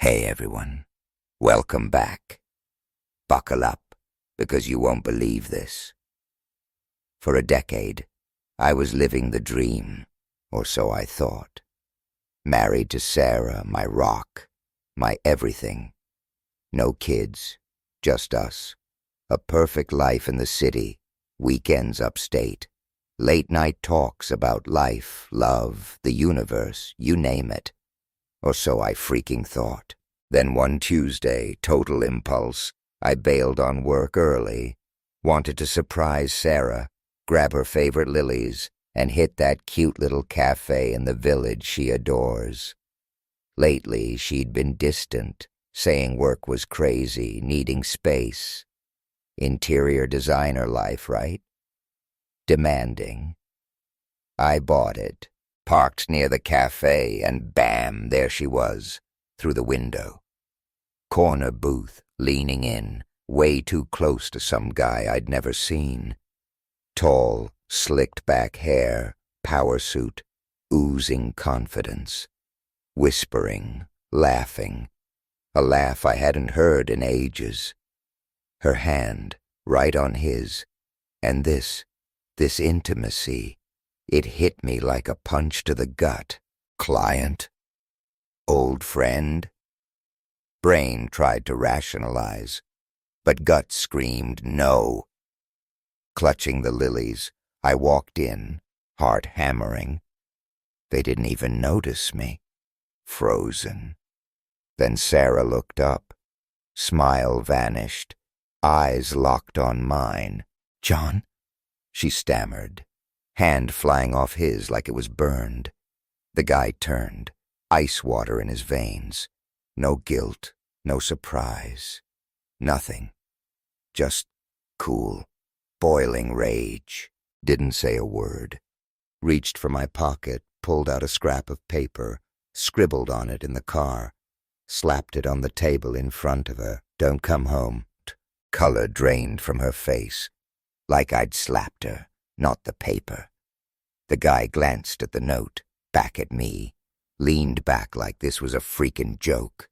Hey everyone, welcome back. Buckle up, because you won't believe this. For a decade, I was living the dream, or so I thought. Married to Sarah, my rock, my everything. No kids, just us. A perfect life in the city, weekends upstate. Late-night talks about life, love, the universe, you name it. Or so I freaking thought. Then one Tuesday, total impulse, I bailed on work early, wanted to surprise Sarah, grab her favorite lilies, and hit that cute little cafe in the village she adores. Lately, she'd been distant, saying work was crazy, needing space. Interior designer life, right? Demanding. I bought it. Parked near the cafe, and bam, there she was, through the window. Corner booth, leaning in, way too close to some guy I'd never seen. Tall, slicked back hair, power suit, oozing confidence. Whispering, laughing, a laugh I hadn't heard in ages. Her hand, right on his, and this intimacy. It hit me like a punch to the gut. Client? Old friend? Brain tried to rationalize, but gut screamed no. Clutching the lilies, I walked in, heart hammering. They didn't even notice me. Frozen. Then Sarah looked up. Smile vanished. Eyes locked on mine. "John?" she stammered. Hand flying off his like it was burned. The guy turned, ice water in his veins. No guilt, no surprise. Nothing. Just cool, boiling rage. Didn't say a word. Reached for my pocket, pulled out a scrap of paper, scribbled on it in the car, slapped it on the table in front of her. "Don't come home." Color drained from her face, like I'd slapped her. Not the paper. The guy glanced at the note, back at me, leaned back like this was a freaking joke.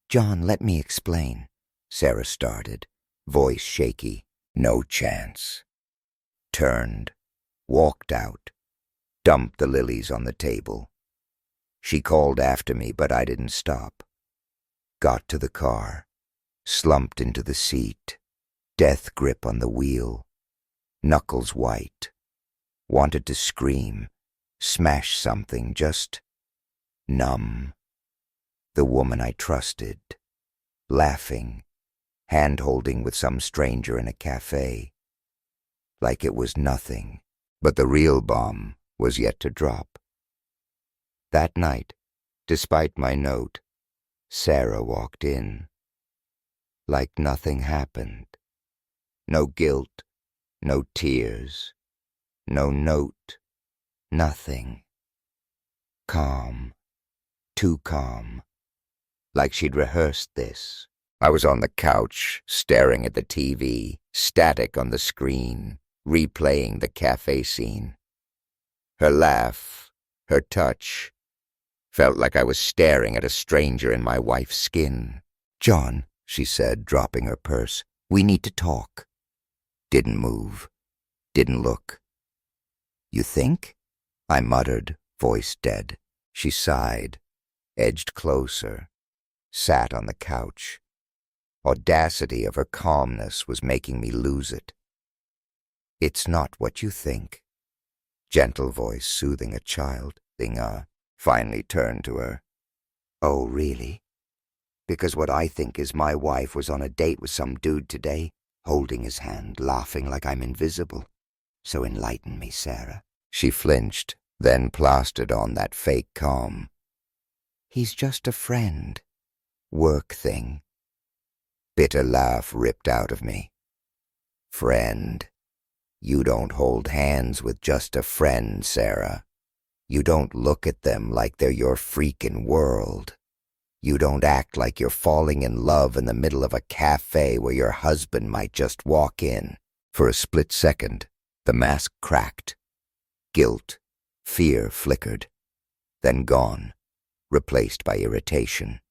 "John, let me explain," Sarah started, voice shaky. No chance. Turned, walked out, dumped the lilies on the table. She called after me, but I didn't stop. Got to the car, slumped into the seat, death grip on the wheel. Knuckles white. Wanted to scream, smash something, just numb. The woman I trusted, laughing, hand-holding with some stranger in a cafe. Like it was nothing, but the real bomb was yet to drop. That night, despite my note, Sarah walked in. Like nothing happened. No guilt. No tears, no note, nothing. Calm, too calm, like she'd rehearsed this. I was on the couch, staring at the TV, static on the screen, replaying the cafe scene. Her laugh, her touch, felt like I was staring at a stranger in my wife's skin. "John," she said, dropping her purse, "we need to talk." Didn't move. Didn't look. "You think?" I muttered, voice dead. She sighed, edged closer, sat on the couch. Audacity of her calmness was making me lose it. "It's not what you think." Gentle voice soothing a child. Finally turned to her. "Oh, really? Because what I think is my wife was on a date with some dude today, holding his hand, laughing like I'm invisible. So enlighten me, Sarah." She flinched, then plastered on that fake calm. "He's just a friend. Work thing." Bitter laugh ripped out of me. "Friend? You don't hold hands with just a friend, Sarah. You don't look at them like they're your freaking world. You don't act like you're falling in love in the middle of a cafe where your husband might just walk in." For a split second, the mask cracked. Guilt, fear flickered, then gone, replaced by irritation.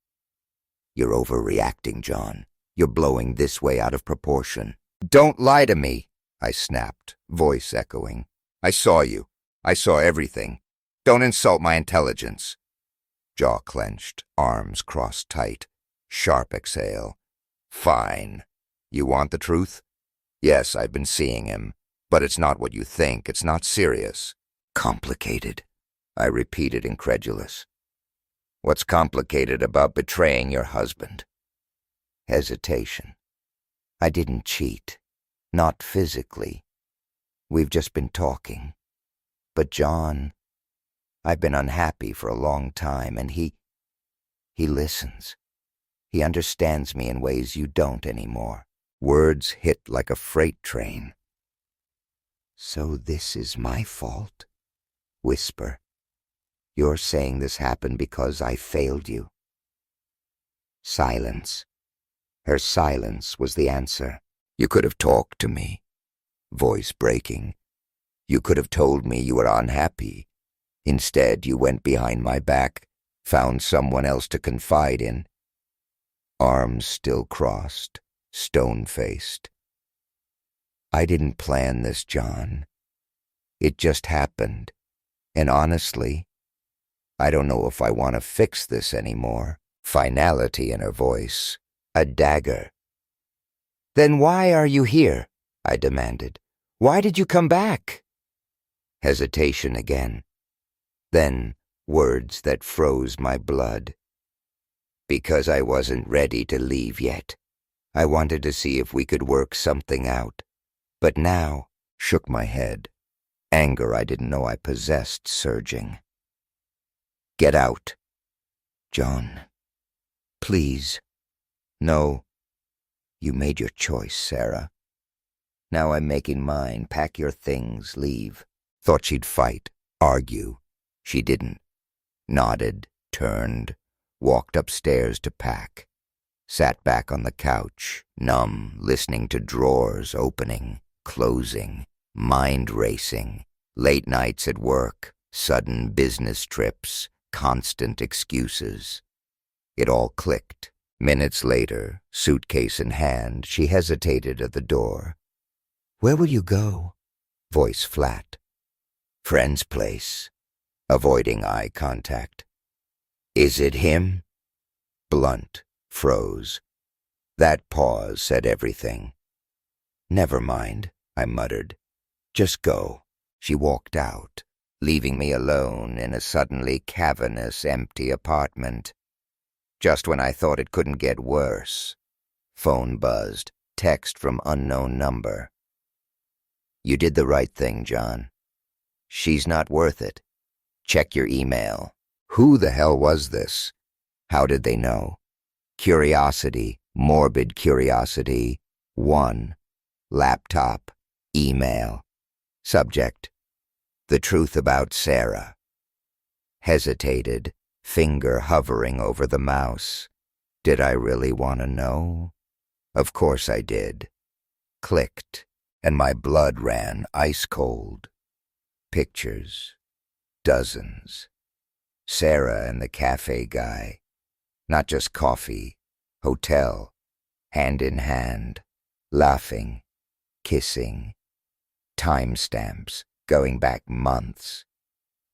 You're overreacting, John. You're blowing this way out of proportion. Don't lie to me, I snapped, voice echoing. I saw you. I saw everything. Don't insult my intelligence. Jaw clenched, arms crossed tight. Sharp exhale. Fine. You want the truth? Yes, I've been seeing him. But it's not what you think. It's not serious. Complicated, I repeated, incredulous. What's complicated about betraying your husband? Hesitation. I didn't cheat. Not physically. We've just been talking. But John, I've been unhappy for a long time, and he listens. He understands me in ways you don't anymore. Words hit like a freight train. So this is my fault? Whisper. You're saying this happened because I failed you. Silence. Her silence was the answer. You could have talked to me. Voice breaking. You could have told me you were unhappy. Instead, you went behind my back, found someone else to confide in. Arms still crossed, stone-faced. I didn't plan this, John. It just happened. And honestly, I don't know if I want to fix this anymore. Finality in her voice. A dagger. Then why are you here? I demanded. Why did you come back? Hesitation again. Then words that froze my blood. Because I wasn't ready to leave yet. I wanted to see if we could work something out. But now, shook my head. Anger I didn't know I possessed surging. Get out. John. Please. No. You made your choice, Sarah. Now I'm making mine. Pack your things, leave. Thought she'd fight, argue. She didn't. Nodded, turned, walked upstairs to pack. Sat back on the couch, numb, listening to drawers opening, closing, mind racing, late nights at work, sudden business trips, constant excuses. It all clicked. Minutes later, suitcase in hand, she hesitated at the door. Where will you go? Voice flat. Friend's place. Avoiding eye contact. Is it him? Blunt, froze. That pause said everything. Never mind, I muttered. Just go. She walked out, leaving me alone in a suddenly cavernous, empty apartment. Just when I thought it couldn't get worse. Phone buzzed, text from unknown number. You did the right thing, John. She's not worth it. Check your email. Who the hell was this? How did they know? Curiosity, morbid curiosity. 1. Laptop, email. Subject. The truth about Sarah. Hesitated, finger hovering over the mouse. Did I really want to know? Of course I did. Clicked, and my blood ran ice cold. Pictures. Dozens. Sarah and the cafe guy. Not just coffee. Hotel. Hand in hand. Laughing. Kissing. Timestamps going back months.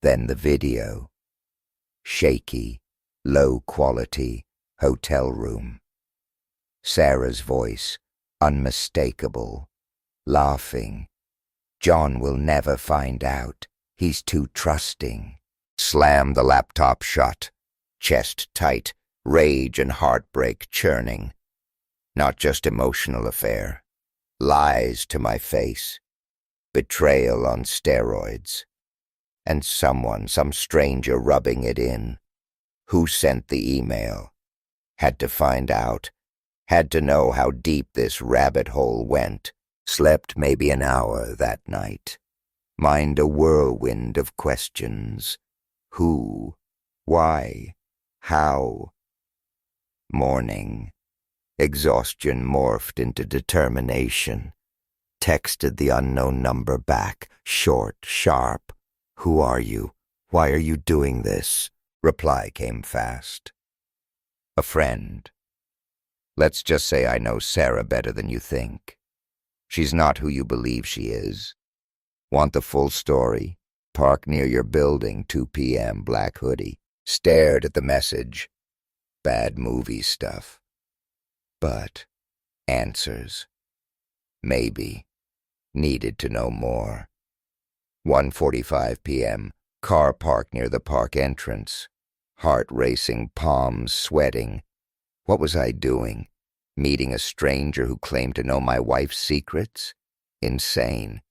Then the video. Shaky, low quality, hotel room. Sarah's voice, unmistakable, laughing. John will never find out. He's too trusting. Slam the laptop shut. Chest tight, rage and heartbreak churning. Not just emotional affair. Lies to my face. Betrayal on steroids. And someone, some stranger rubbing it in. Who sent the email? Had to find out. Had to know how deep this rabbit hole went. Slept maybe an hour that night. Mind a whirlwind of questions. Who? Why? How? Morning. Exhaustion morphed into determination. Texted the unknown number back, short, sharp. Who are you? Why are you doing this? Reply came fast. A friend. Let's just say I know Sarah better than you think. She's not who you believe she is. Want the full story? Park near your building, 2 p.m., black hoodie. Stared at the message. Bad movie stuff. But answers. Maybe. Needed to know more. 1:45 p.m., car parked near the park entrance. Heart racing, palms sweating. What was I doing? Meeting a stranger who claimed to know my wife's secrets? Insane.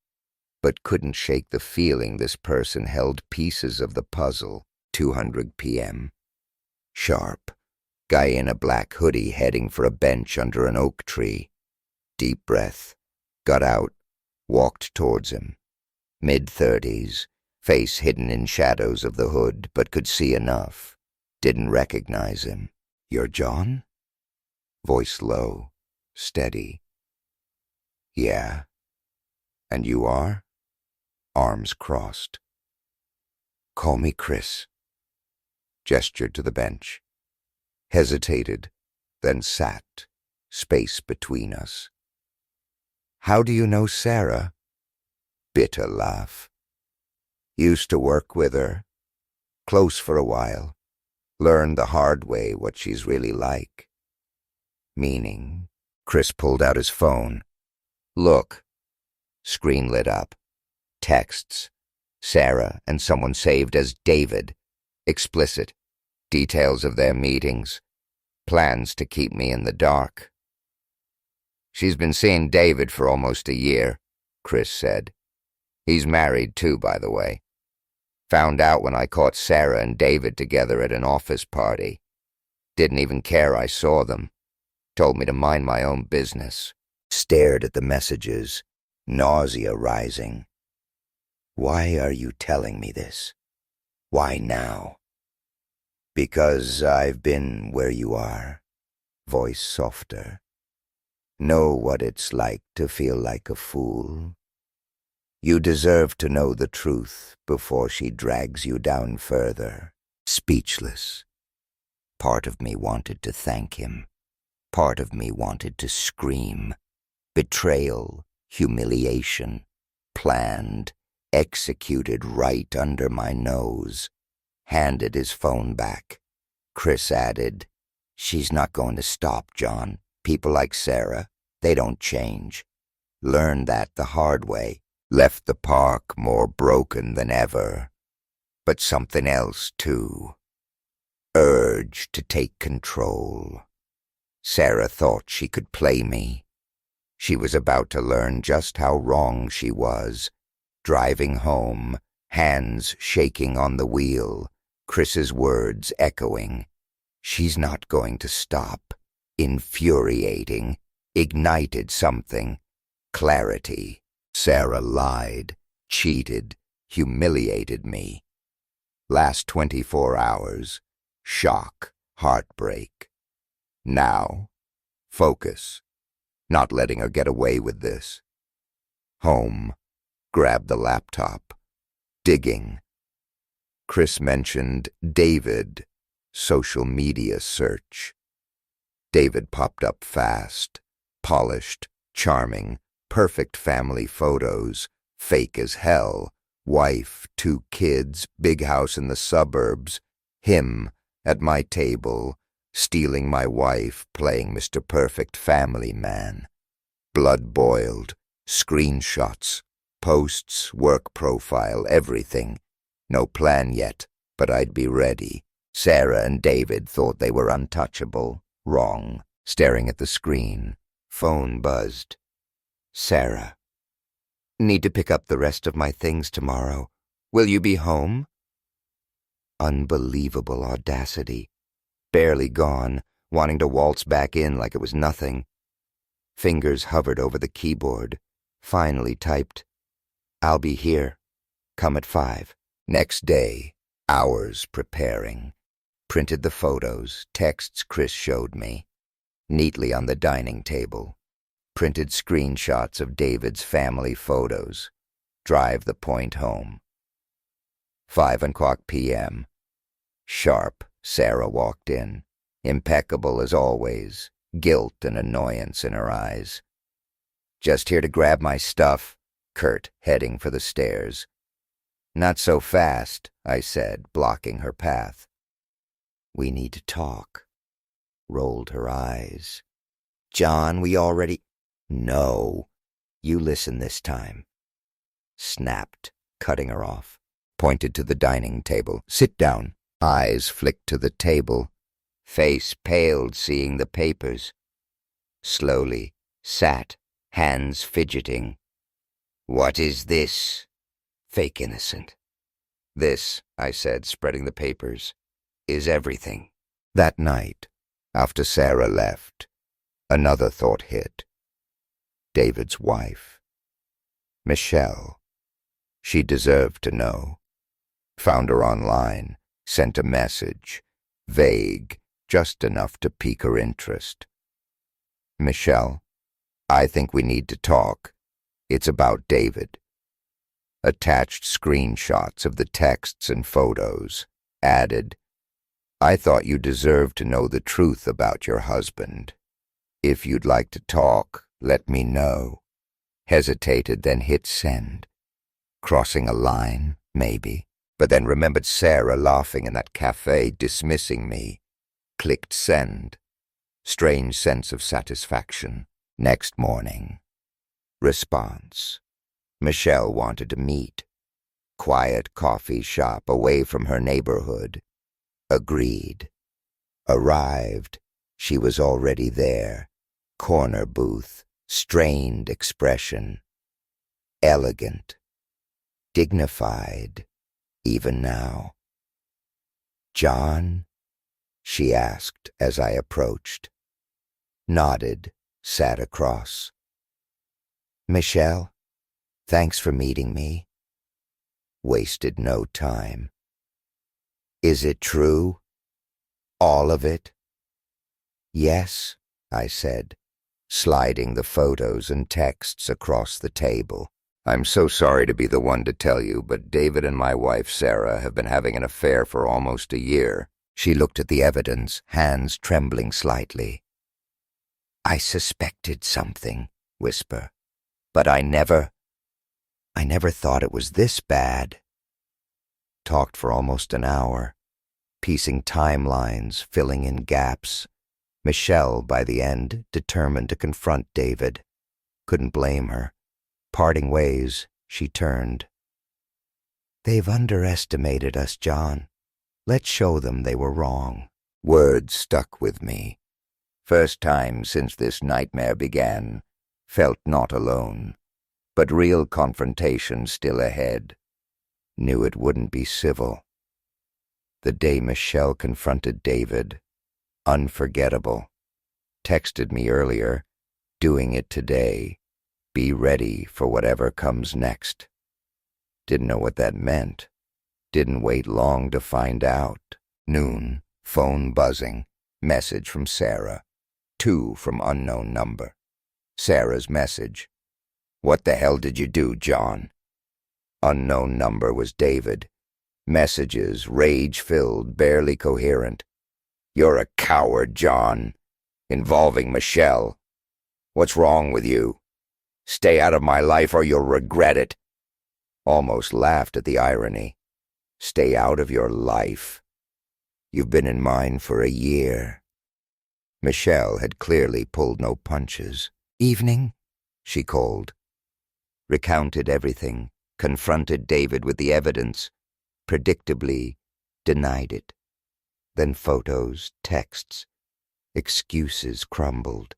But couldn't shake the feeling this person held pieces of the puzzle. 200 p.m. Sharp. Guy in a black hoodie heading for a bench under an oak tree. Deep breath. Got out. Walked towards him. Mid-30s. Face hidden in shadows of the hood, but could see enough. Didn't recognize him. You're John? Voice low. Steady. Yeah. And you are? Arms crossed. Call me Chris. Gestured to the bench. Hesitated, then sat, space between us. How do you know Sarah? Bitter laugh. Used to work with her. Close for a while. Learned the hard way what she's really like. Meaning? Chris pulled out his phone. Look. Screen lit up. Texts. Sarah and someone saved as David. Explicit. Details of their meetings. Plans to keep me in the dark. She's been seeing David for almost a year, Chris said. He's married too, by the way. Found out when I caught Sarah and David together at an office party. Didn't even care I saw them. Told me to mind my own business. Stared at the messages, nausea rising. Why are you telling me this? Why now? Because I've been where you are. Voice softer. Know what it's like to feel like a fool. You deserve to know the truth before she drags you down further. Speechless. Part of me wanted to thank him. Part of me wanted to scream. Betrayal, humiliation, planned, executed right under my nose. Handed his phone back. Chris added, She's not going to stop, John. People like Sarah, they don't change. Learned that the hard way. Left the park more broken than ever. But something else, too. Urge to take control. Sarah thought she could play me. She was about to learn just how wrong she was. Driving home, hands shaking on the wheel, Chris's words echoing. She's not going to stop. Infuriating. Ignited something. Clarity. Sarah lied, cheated, humiliated me. Last 24 hours. Shock, heartbreak. Now, focus. Not letting her get away with this. Home. Grab the laptop. Digging. Chris mentioned David. Social media search. David popped up fast. Polished, charming, perfect family photos. Fake as hell. Wife, 2 kids, big house in the suburbs. Him, at my table, stealing my wife, playing Mr. Perfect Family Man. Blood boiled. Screenshots. Posts, work profile, everything. No plan yet, but I'd be ready. Sarah and David thought they were untouchable. Wrong. Staring at the screen. Phone buzzed. Sarah. Need to pick up the rest of my things tomorrow. Will you be home? Unbelievable audacity. Barely gone, wanting to waltz back in like it was nothing. Fingers hovered over the keyboard. Finally typed, I'll be here. Come at 5. Next day, hours preparing. Printed the photos, texts Chris showed me. Neatly on the dining table. Printed screenshots of David's family photos. Drive the point home. 5:00 p.m. Sharp, Sarah walked in. Impeccable as always. guilt and annoyance in her eyes. "Just here to grab my stuff," Kurt, heading for the stairs. "Not so fast," I said, blocking her path. "We need to talk." Rolled her eyes. "John, we already—" "No, you listen this time." Snapped, cutting her off. Pointed to the dining table. "Sit down." Eyes flicked to the table. Face paled, seeing the papers. Slowly sat, hands fidgeting. "What is this?" Fake innocent. "This," I said, spreading the papers, "is everything." That night, after Sarah left, another thought hit. David's wife. Michelle. She deserved to know. Found her online, sent a message, vague, just enough to pique her interest. "Michelle, I think we need to talk. It's about David." Attached screenshots of the texts and photos. Added, "I thought you deserved to know the truth about your husband. If you'd like to talk, let me know." Hesitated, then hit send. Crossing a line, maybe, but then remembered Sarah laughing in that cafe, dismissing me. Clicked send. Strange sense of satisfaction. Next morning. Response. Michelle wanted to meet. Quiet coffee shop away from her neighborhood. Agreed. Arrived. She was already there. Corner booth. Strained expression. Elegant. Dignified. Even now. "John?" she asked as I approached. Nodded. Sat across. "Michelle? Thanks for meeting me." Wasted no time. "Is it true? All of it?" "Yes," I said, sliding the photos and texts across the table. "I'm so sorry to be the one to tell you, but David and my wife Sarah have been having an affair for almost a year." She looked at the evidence, hands trembling slightly. "I suspected something," whisper, "but I never thought it was this bad." Talked for almost an hour, piecing timelines, filling in gaps. Michelle, by the end, determined to confront David. Couldn't blame her. Parting ways, she turned. "They've underestimated us, John. Let's show them they were wrong." Words stuck with me. First time since this nightmare began. Felt not alone. But real confrontation still ahead. Knew it wouldn't be civil. The day Michelle confronted David. Unforgettable. Texted me earlier. Doing it today. Be ready for whatever comes next. Didn't know what that meant. Didn't wait long to find out. Noon. Phone buzzing. Message from Sarah. 2 from unknown number. Sarah's message. "What the hell did you do, John?" Unknown number was David. Messages, rage-filled, barely coherent. "You're a coward, John. Involving Michelle. What's wrong with you? Stay out of my life or you'll regret it." Almost laughed at the irony. Stay out of your life. You've been in mine for a year. Michelle had clearly pulled no punches. "Evening?" she called. Recounted everything, confronted David with the evidence, predictably denied it. Then photos, texts, excuses crumbled,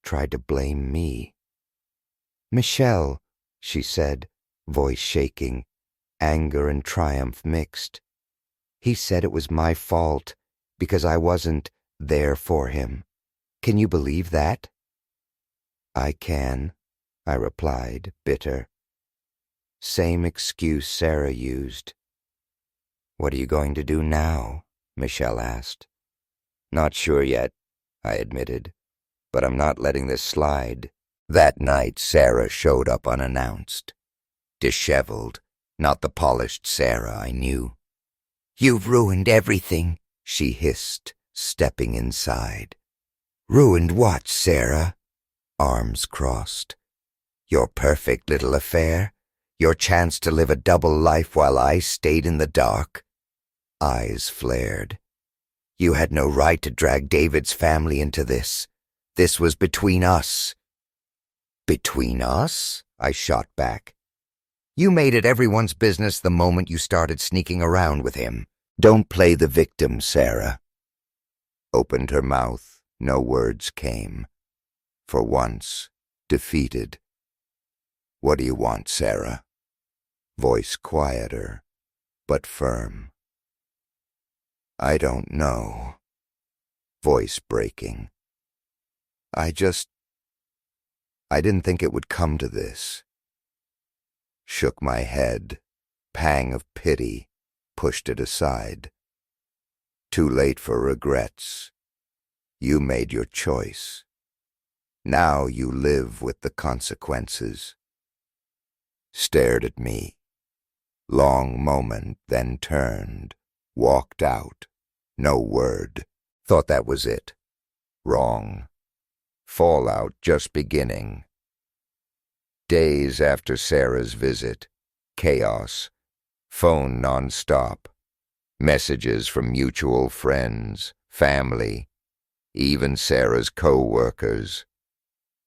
tried to blame me. "Michelle," she said, voice shaking, anger and triumph mixed. "He said it was my fault because I wasn't there for him. Can you believe that?" "I can," I replied, bitter. Same excuse Sarah used. "What are you going to do now?" Michelle asked. "Not sure yet," I admitted, "but I'm not letting this slide." That night Sarah showed up unannounced. Disheveled, not the polished Sarah I knew. "You've ruined everything," she hissed, stepping inside. Ruined what, Sarah? Arms crossed. Your perfect little affair? Your chance to live a double life while I stayed in the dark? Eyes flared. You had no right to drag David's family into this. This was between us. Between us? I shot back. You made it everyone's business the moment you started sneaking around with him. Don't play the victim, Sarah. Opened her mouth. No words came. For once, defeated. What do you want, Sarah? Voice quieter, but firm. I don't know. Voice breaking. I didn't think it would come to this. Shook my head, pang of pity, pushed it aside. Too late for regrets. You made your choice. Now you live with the consequences. Stared at me. Long moment, then turned, walked out. No word. Thought that was it. Wrong. Fallout just beginning. Days after Sarah's visit. Chaos. Phone non-stop. Messages from mutual friends, family, even Sarah's co-workers.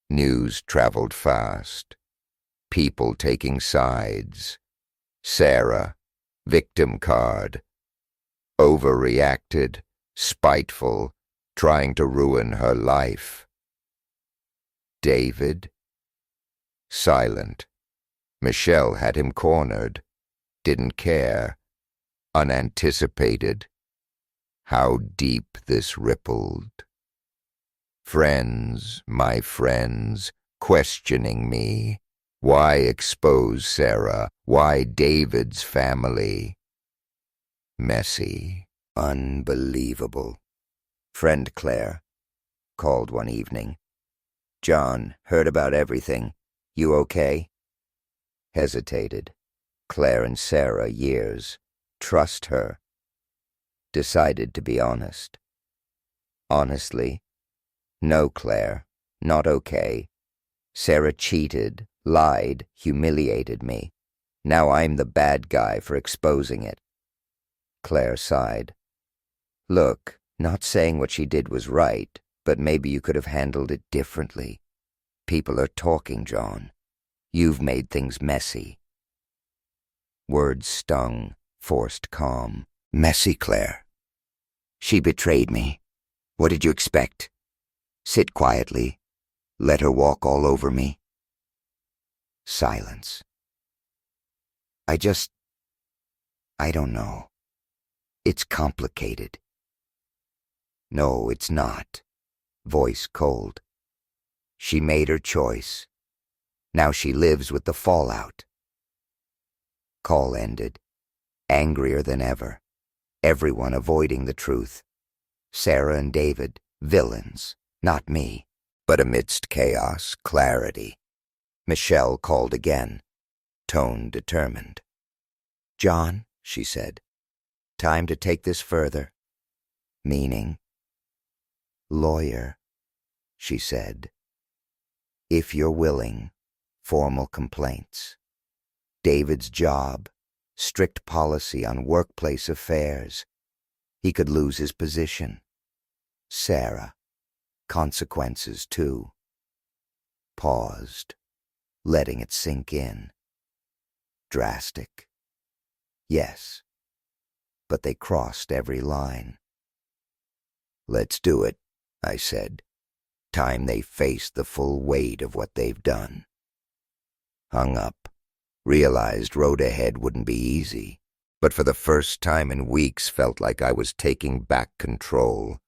News traveled fast. People taking sides. Sarah, victim card. Overreacted, spiteful, trying to ruin her life. David? Silent. Michelle had him cornered. Didn't care. Unanticipated. How deep this rippled. Friends, my friends, questioning me. Why expose Sarah? Why David's family? Messy. Unbelievable. Friend Claire called one evening. John, heard about everything. You okay? Hesitated. Claire and Sarah, years. Trust her. Decided to be honest. Honestly? No, Claire. Not okay. Sarah cheated, lied, humiliated me. Now I'm the bad guy for exposing it. Claire sighed. Look, not saying what she did was right, but maybe you could have handled it differently. People are talking, John. You've made things messy. Words stung, forced calm. Messy, Claire. She betrayed me. What did you expect? Sit quietly. Let her walk all over me. Silence. I don't know. It's complicated. No, it's not. Voice cold. She made her choice. Now she lives with the fallout. Call ended. Angrier than ever. Everyone avoiding the truth. Sarah and David, villains, not me. But amidst chaos, clarity. Michelle called again. Tone determined. John, she said. Time to take this further. Meaning? Lawyer, she said. If you're willing, formal complaints. David's job, strict policy on workplace affairs. He could lose his position. Sarah, consequences too. Paused, letting it sink in. Drastic. Yes, but they crossed every line. Let's do it, I said. Time they faced the full weight of what they've done. Hung up. Realized road ahead wouldn't be easy, but for the first time in weeks felt like I was taking back control.